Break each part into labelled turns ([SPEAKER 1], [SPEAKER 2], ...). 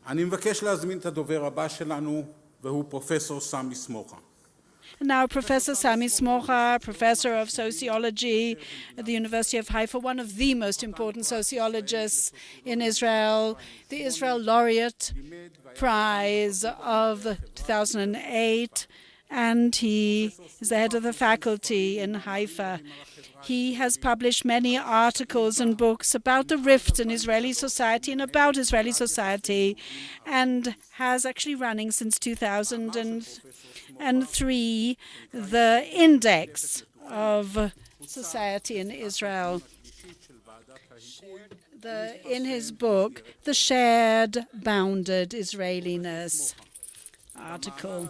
[SPEAKER 1] אני מבקש להזמין את הדובר הבא שלנו, והוא פרופסור סמי סמוחה.
[SPEAKER 2] And now Professor Sammy Smooha, Professor of Sociology at the University of Haifa, one of the most important sociologists in Israel, the Israel Laureate Prize of 2008, and he is the head of the faculty in Haifa. He has published many articles and books about the rifts in Israeli society and about Israeli society, and has actually running since 2003 the index of society in Israel. In his book, The Shared Bounded Israeliness article.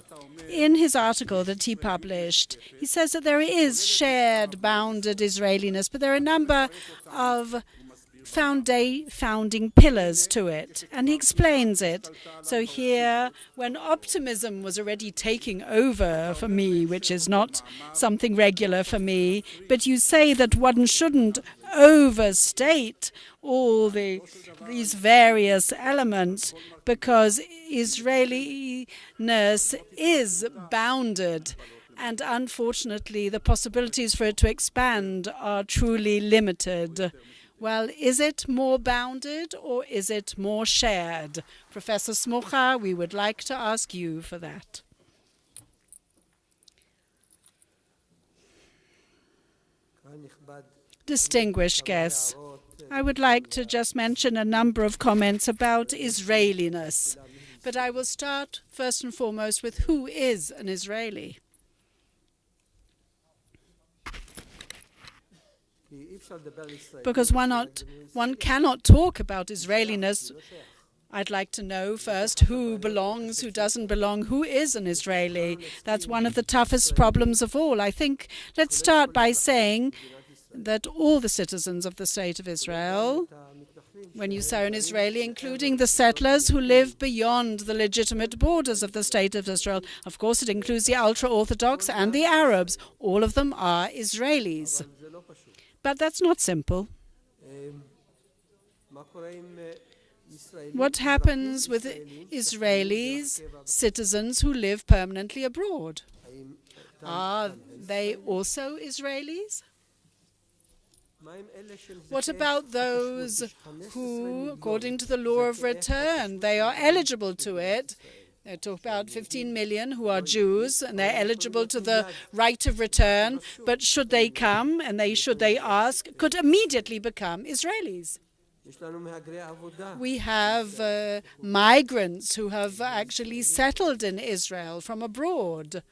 [SPEAKER 2] In his article that he published, he says that there is shared bounded Israeliness, but there are a number of founding pillars to it, and he explains it. So here, when optimism was already taking over for me, which is not something regular for me, but you say that one shouldn't overstate all these various elements, because Israeliness is bounded, and unfortunately the possibilities for it to expand are truly limited. Well, is it more bounded or is it more shared? Professor Smooha, we would like to ask you for that. Distinguished guests, I would like to just mention a number of comments about Israeliness. But I will start first and foremost with who is an Israeli. Because one cannot talk about Israeliness. I'd like to know first who belongs, who doesn't belong, who is an Israeli. That's one of the toughest problems of all. I think let's start by saying that all the citizens of the State of Israel, when you say an Israeli, including the settlers who live beyond the legitimate borders of the State of Israel, of course it includes the ultra-Orthodox and the Arabs, all of them are Israelis. But that's not simple. What happens with Israelis, citizens who live permanently abroad? Are they also Israelis? What about those who, according to the law of return, they are eligible to it? They talk about 15 million who are Jews, and they're eligible to the right of return, but should they come, and should they ask, could immediately become Israelis. We have migrants who have actually settled in Israel from abroad,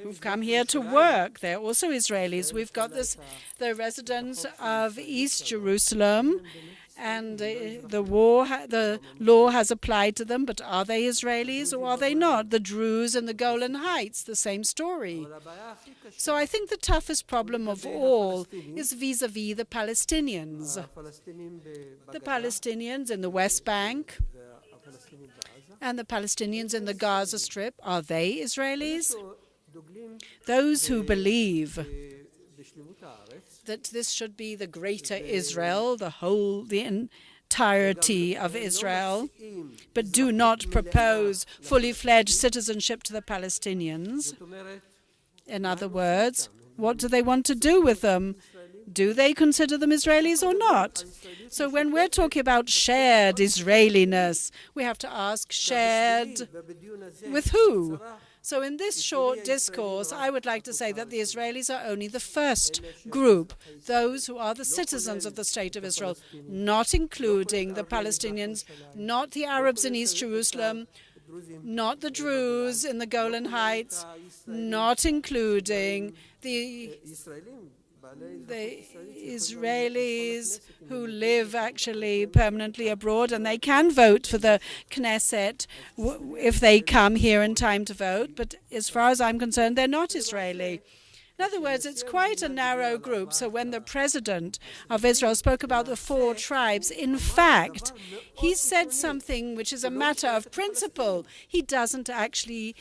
[SPEAKER 2] who've come here to work. They're also Israelis. We've got the residents of East Jerusalem, and the law has applied to them, but are they Israelis or are they not? The Druze in the Golan Heights, the same story. So I think the toughest problem of all is vis-à-vis the Palestinians. The Palestinians in the West Bank and the Palestinians in the Gaza Strip, are they Israelis? Those who believe that this should be the greater Israel, the entirety of Israel, but do not propose fully fledged citizenship to the Palestinians. In other words, what do they want to do with them? Do they consider them Israelis or not? So when we're talking about shared Israeliness, we have to ask, shared with who? So in this short discourse, I would like to say that the Israelis are only the first group, those who are the citizens of the State of Israel, not including the Palestinians, not the Arabs in East Jerusalem, not the Druze in the Golan Heights, not including the Israelis who live actually permanently abroad, and they can vote for the Knesset if they come here in time to vote, but as far as I'm concerned, they're not Israeli. In other words, it's quite a narrow group. So when the president of Israel spoke about the 4 tribes, in fact, he said something which is a matter of principle. He doesn't actually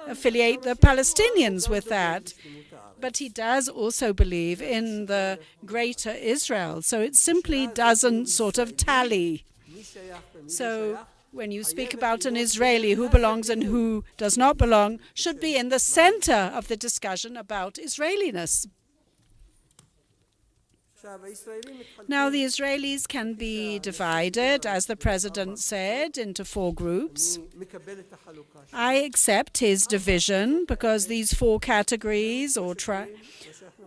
[SPEAKER 2] affiliate the Palestinians with that. But he does also believe in the greater Israel. So it simply doesn't sort of tally. So when you speak about an Israeli, who belongs and who does not belong should be in the center of the discussion about Israeliness. Now, the Israelis can be divided, as the president said, into 4 groups. I accept his division because these 4 categories or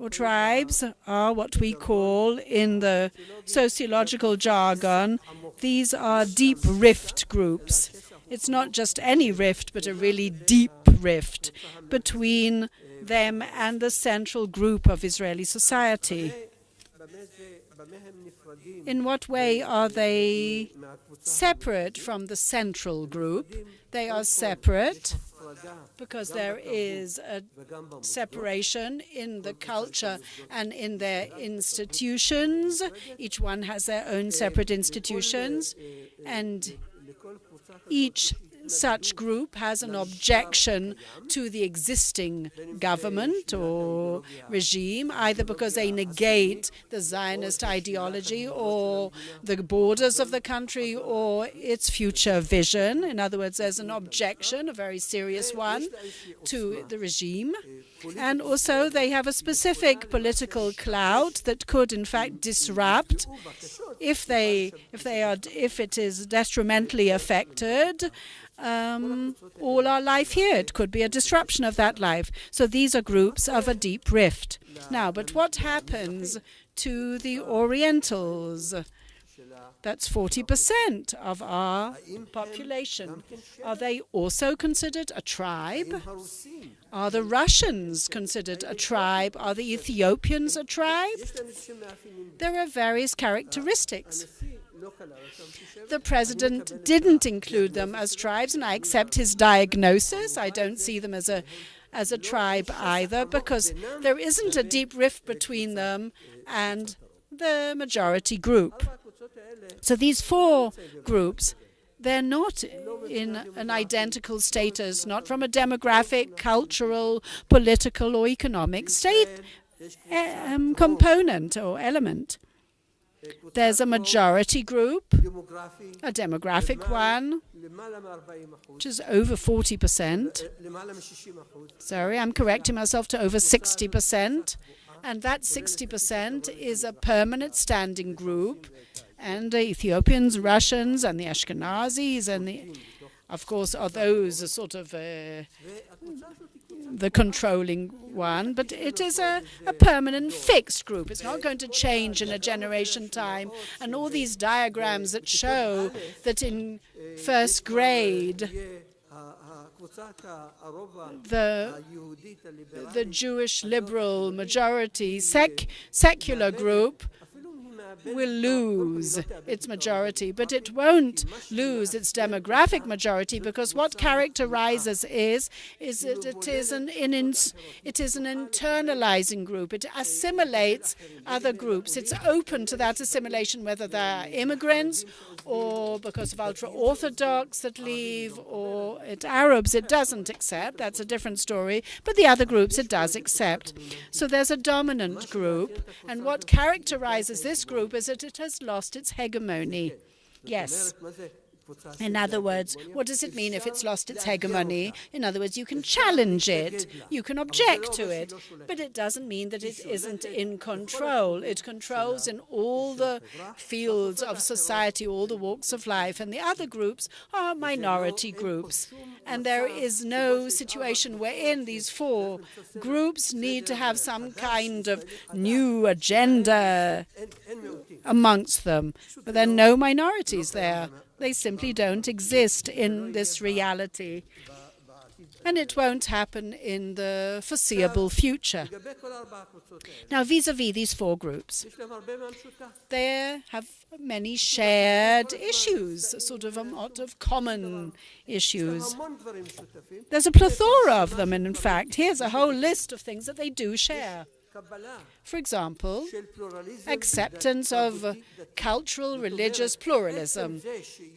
[SPEAKER 2] tribes are what we call in the sociological jargon, these are deep rift groups. It's not just any rift, but a really deep rift between them and the central group of Israeli society. In what way are they separate from the central group? They are separate because there is a separation in the culture and in their institutions. Each one has their own separate institutions, and each such group has an objection to the existing government or regime, either because they negate the Zionist ideology or the borders of the country or its future vision. In other words, there's an objection, a very serious one, to the regime. And also they have a specific political clout that could in fact disrupt, if it is detrimentally affected, all our life here. It could be a disruption of that life. So these are groups of a deep rift. Now, but what happens to the Orientals? That's 40% of our population. Are they also considered a tribe? Are the Russians considered a tribe? Are the Ethiopians a tribe? There are various characteristics. The president didn't include them as tribes, and I accept his diagnosis. I don't see them as a tribe either, because there isn't a deep rift between them and the majority group. So these 4 groups, they're not in an identical status, not from a demographic, cultural, political, or economic component or element. There's a majority group, a demographic one, which is over 40%. Sorry, I'm correcting myself, to over 60%. And that 60% is a permanent standing group. And the Ethiopians, Russians, and the Ashkenazis, and of course, are those sort of the controlling one, but it is a permanent fixed group. It's not going to change in a generation time. And all these diagrams that show that in first grade the Jewish liberal majority secular group will lose its majority, but it won't lose its demographic majority, because what characterizes is that it is an internalizing group. It assimilates other groups. It's open to that assimilation, whether they're immigrants or because of ultra-Orthodox that leave, or it's Arabs it doesn't accept. That's a different story. But the other groups it does accept. So there's a dominant group, and what characterizes this group is that it has lost its hegemony. Yes. In other words, what does it mean if it's lost its hegemony? In other words, you can challenge it, you can object to it, but it doesn't mean that it isn't in control. It controls in all the fields of society, all the walks of life, and the other groups are minority groups. And there is no situation wherein these 4 groups need to have some kind of new agenda amongst them. But there are no minorities there. They simply don't exist in this reality. And it won't happen in the foreseeable future. Now, vis-a-vis these 4 groups, they have many shared issues, sort of a lot of common issues. There's a plethora of them, and in fact, here's a whole list of things that they do share. For example, acceptance of cultural, religious pluralism.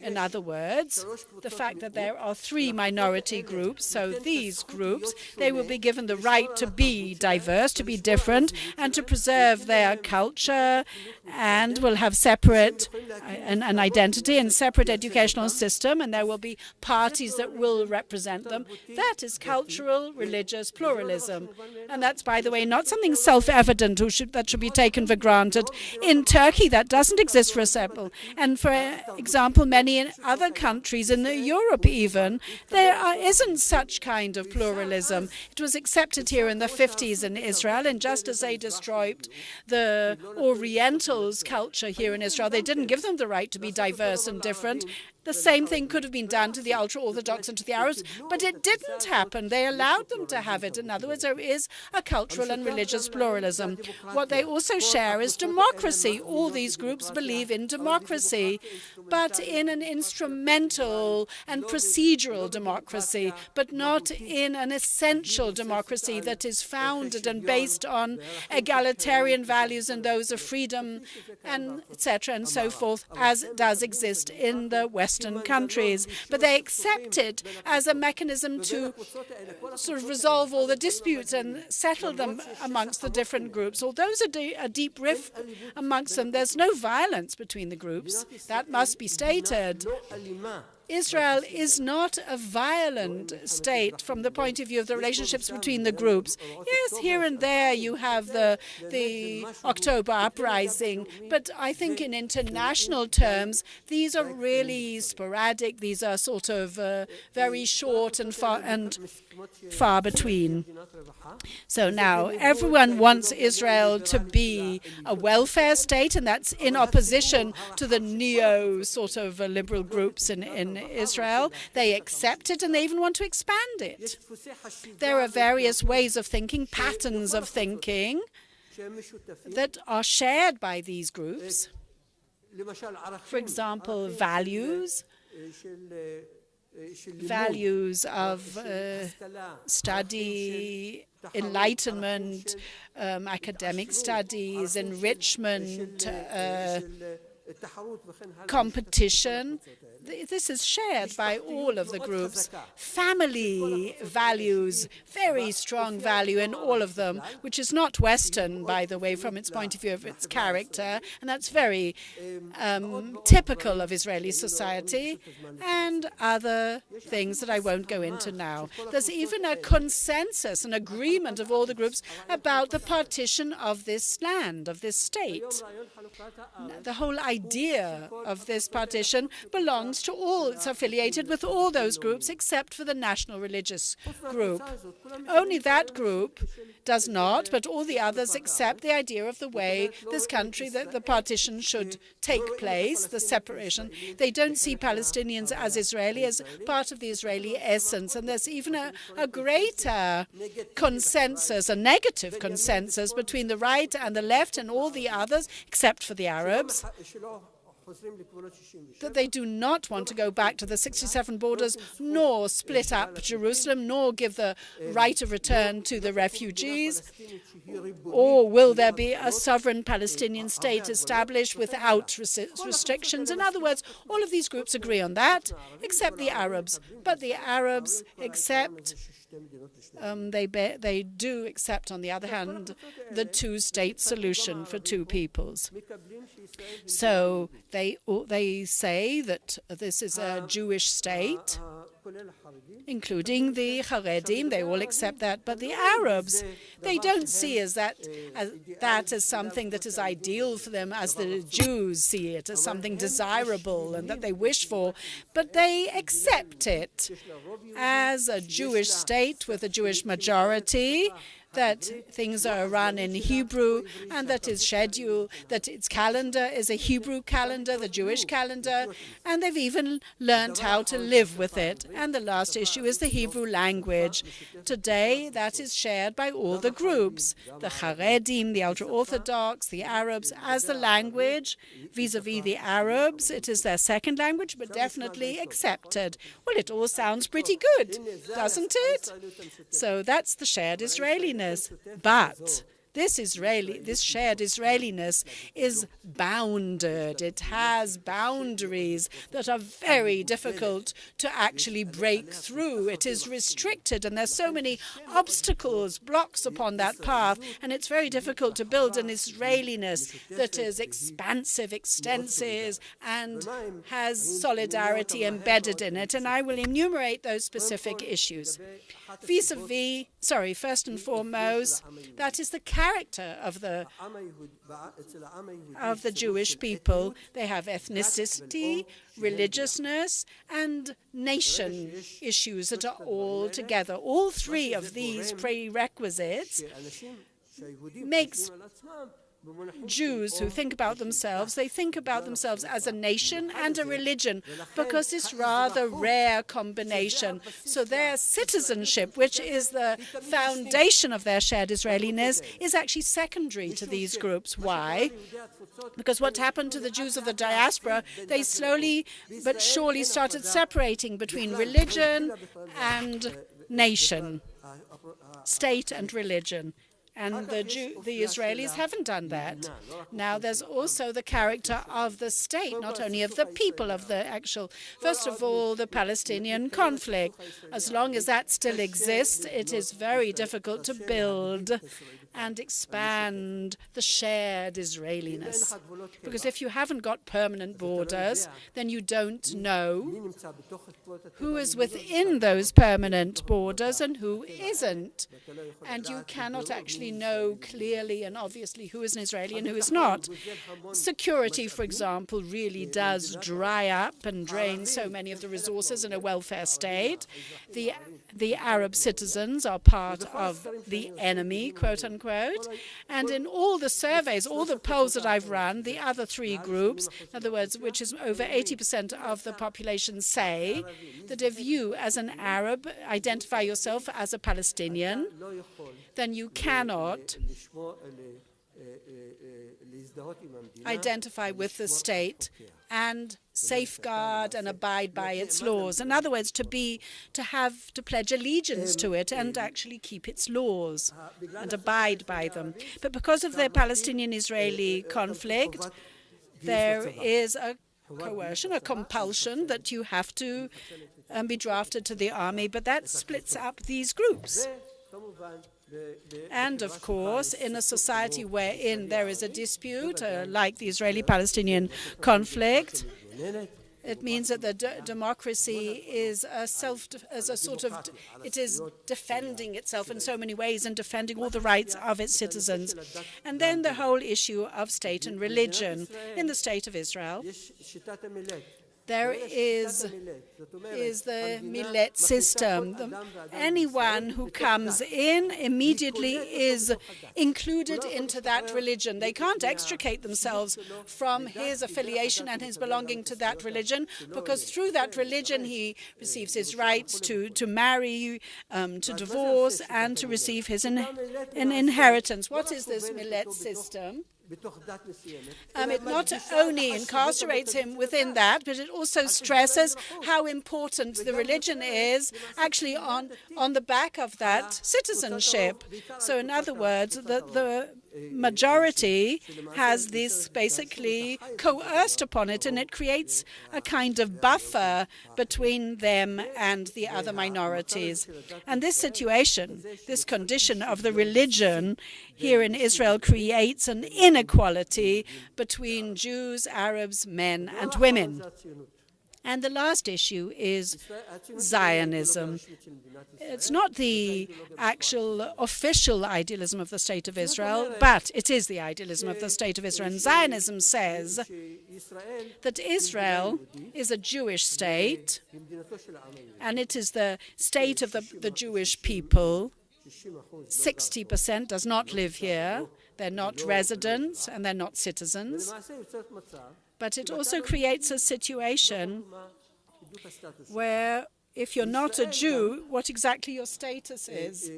[SPEAKER 2] In other words, the fact that there are 3 minority groups, so these groups, they will be given the right to be diverse, to be different, and to preserve their culture, and will have separate an identity and separate educational system, and there will be parties that will represent them. That is cultural, religious pluralism. And that's, by the way, not something self-evident that should be taken for granted. In Turkey, that doesn't exist, for example. And for example, many other countries in Europe even, there isn't such kind of pluralism. It was accepted here in the 50s in Israel, and just as they destroyed the Orientals' culture here in Israel, they didn't give them the right to be diverse and different. The same thing could have been done to the ultra-Orthodox and to the Arabs, but it didn't happen. They allowed them to have it. In other words, there is a cultural and religious pluralism. What they also share is democracy. All these groups believe in democracy, but in an instrumental and procedural democracy, but not in an essential democracy that is founded and based on egalitarian values and those of freedom, and etc. and so forth, as does exist in the Western countries. But they accept it as a mechanism to sort of resolve all the disputes and settle them amongst the different groups. Although there's a deep rift amongst them, there's no violence between the groups. That must be stated. Israel is not a violent state from the point of view of the relationships between the groups. Yes, here and there you have the October uprising, but I think in international terms, these are really sporadic. These are sort of very short and far between. So now everyone wants Israel to be a welfare state, and that's in opposition to the neo sort of liberal groups in Israel. They accept it and they even want to expand it. There are various ways of thinking, patterns of thinking that are shared by these groups. For example, values of study, enlightenment, academic studies, enrichment, competition. This is shared by all of the groups. Family values, very strong value in all of them, which is not Western, by the way, from its point of view of its character, and that's very typical of Israeli society, and other things that I won't go into now. There's even a consensus, an agreement of all the groups about the partition of this land, of this state. The whole idea of this partition belongs to all. It's affiliated with all those groups except for the national religious group. Only that group does not, but all the others accept the idea of the way this country, that the partition should take place, the separation. They don't see Palestinians as Israeli, as part of the Israeli essence. And there's even a greater consensus, a negative consensus between the right and the left and all the others, except for the Arabs, that they do not want to go back to the 67 borders, nor split up Jerusalem, nor give the right of return to the refugees, or will there be a sovereign Palestinian state established without restrictions? In other words, all of these groups agree on that, except the Arabs. But the Arabs accept, they do accept, on the other hand, the two-state solution for two peoples. So they say that this is a Jewish state, including the Haredim. They all accept that. But the Arabs, they don't see that as something that is ideal for them, as the Jews see it, as something desirable and that they wish for. But they accept it as a Jewish state with a Jewish majority, that things are run in Hebrew, and that its schedule, that its calendar is a Hebrew calendar, the Jewish calendar, and they've even learned how to live with it. And the last issue is the Hebrew language. Today, that is shared by all the groups, the Haredim, the ultra-Orthodox, the Arabs, as the language. Vis-a-vis the Arabs, it is their second language, but definitely accepted. Well, it all sounds pretty good, doesn't it? So that's the shared Israeliness. But this shared Israeliness is bounded. It has boundaries that are very difficult to actually break through. It is restricted, and there's so many obstacles, blocks upon that path, and it's very difficult to build an Israeliness that is expansive, extensive, and has solidarity embedded in it. And I will enumerate those specific issues. First and foremost, that is the character of the Jewish people. They have ethnicity, religiousness, and nation issues that are all together. All three of these prerequisites makes Jews who think about themselves, they think about themselves as a nation and a religion, because this rather rare combination. So their citizenship, which is the foundation of their shared Israeliness, is actually secondary to these groups. Why? Because what happened to the Jews of the diaspora, they slowly but surely started separating between religion and nation, state and religion. And the Israelis haven't done that. Now, there's also the character of the state, not only of the people, of the actual, first of all, the Palestinian conflict. As long as that still exists, it is very difficult to build and expand the shared Israeliness. Because if you haven't got permanent borders, then you don't know who is within those permanent borders and who isn't. And you cannot actually know clearly and obviously who is an Israeli and who is not. Security, for example, really does dry up and drain so many of the resources in a welfare state. The Arab citizens are part of the enemy, quote unquote. And in all the surveys, all the polls that I've run, the other three groups, in other words, which is over 80% of the population, say that if you, as an Arab, identify yourself as a Palestinian, then you cannot identify with the state and safeguard and abide by its laws. In other words, to pledge allegiance to it and actually keep its laws and abide by them. But because of the Palestinian-Israeli conflict, there is a coercion, a compulsion that you have to be drafted to the army, but that splits up these groups. And, of course, in a society wherein there is a dispute, like the Israeli-Palestinian conflict, it means that the democracy is it is defending itself in so many ways and defending all the rights of its citizens. And then the whole issue of state and religion. In the state of Israel, there is the millet system. Anyone who comes in immediately is included into that religion. They can't extricate themselves from his affiliation and his belonging to that religion, because through that religion he receives his rights to marry, to divorce, and to receive his inheritance. What is this millet system? It not only incarcerates him within that, but it also stresses how important the religion is actually on the back of that citizenship. So in other words, the majority has this basically coerced upon it, and it creates a kind of buffer between them and the other minorities. And this situation, this condition of the religion here in Israel, creates an inequality between Jews, Arabs, men, and women. And the last issue is Zionism. It's not the actual official idealism of the State of Israel, but it is the idealism of the State of Israel. And Zionism says that Israel is a Jewish state, and it is the state of the Jewish people. 60% does not live here. They're not residents, and they're not citizens. But it also creates a situation where if you're not a Jew, what exactly your status is.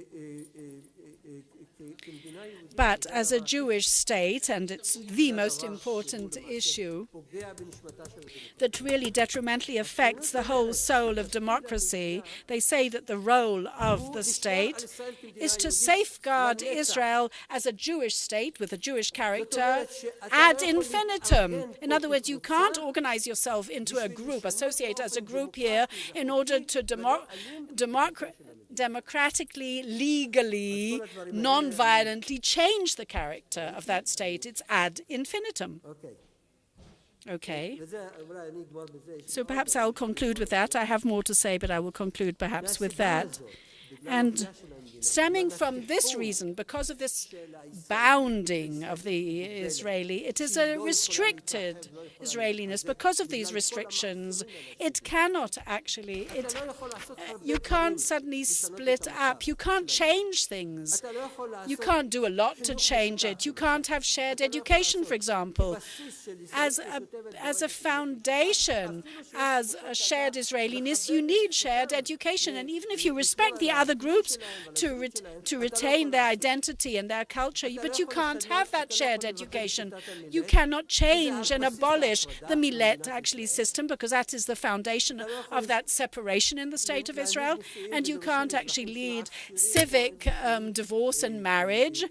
[SPEAKER 2] But as a Jewish state, and it's the most important issue that really detrimentally affects the whole soul of democracy, they say that the role of the state is to safeguard Israel as a Jewish state with a Jewish character ad infinitum. In other words, you can't organize yourself into a group, associate as a group here in order to democratically, legally, non-violently change the character of that state. It's ad infinitum. Okay. So perhaps I'll conclude with that. I have more to say, but I will conclude perhaps with that. And stemming from this reason, because of this bounding of the Israeli, it is a restricted Israeliness. Because of these restrictions, it cannot actually, you can't suddenly split up. You can't change things. You can't do a lot to change it. You can't have shared education, for example. As a foundation, as a shared Israeliness, you need shared education. And even if you respect the other groups to retain their identity and their culture, but you can't have that shared education. You cannot change and abolish the millet actually system, because that is the foundation of that separation in the state of Israel. And you can't actually lead civic divorce and marriage,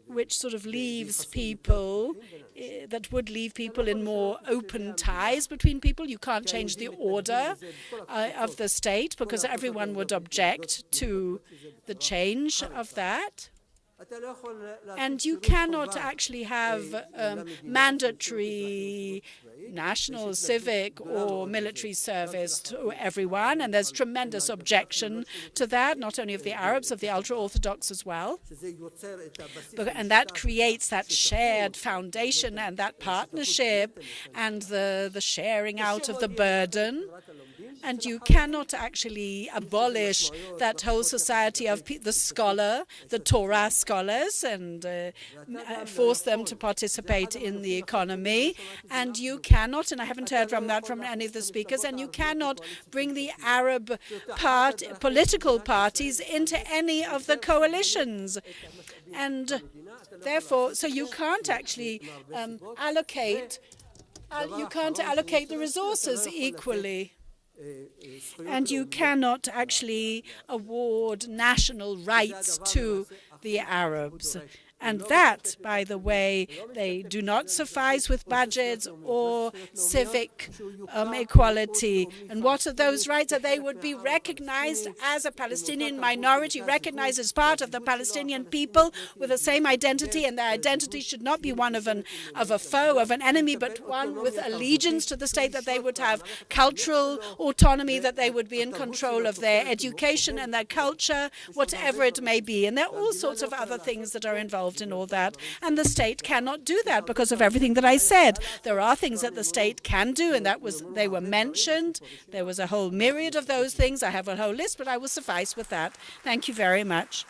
[SPEAKER 2] which sort of leaves people, that would leave people in more open ties between people. You can't change the order of the state, because everyone would object to the change of that. And you cannot actually have mandatory national, civic, or military service to everyone. And there's tremendous objection to that, not only of the Arabs, of the ultra-Orthodox as well. And that creates that shared foundation and that partnership and the sharing out of the burden. And you cannot actually abolish that whole society of the scholar, the Torah scholars, and force them to participate in the economy. And you cannot, and I haven't heard from that from any of the speakers, and you cannot bring the Arab political parties into any of the coalitions. And therefore, so you can't actually allocate the resources equally. And you cannot actually award national rights to the Arabs. And that, by the way, they do not suffice with budgets or civic equality. And what are those rights? That they would be recognized as a Palestinian minority, recognized as part of the Palestinian people with the same identity, and their identity should not be one of a foe, of an enemy, but one with allegiance to the state, that they would have cultural autonomy, that they would be in control of their education and their culture, whatever it may be. And there are all sorts of other things that are involved in all that, and the state cannot do that because of everything that I said. There are things that the state can do, and they were mentioned. There was a whole myriad of those things. I have a whole list, but I will suffice with that. Thank you very much.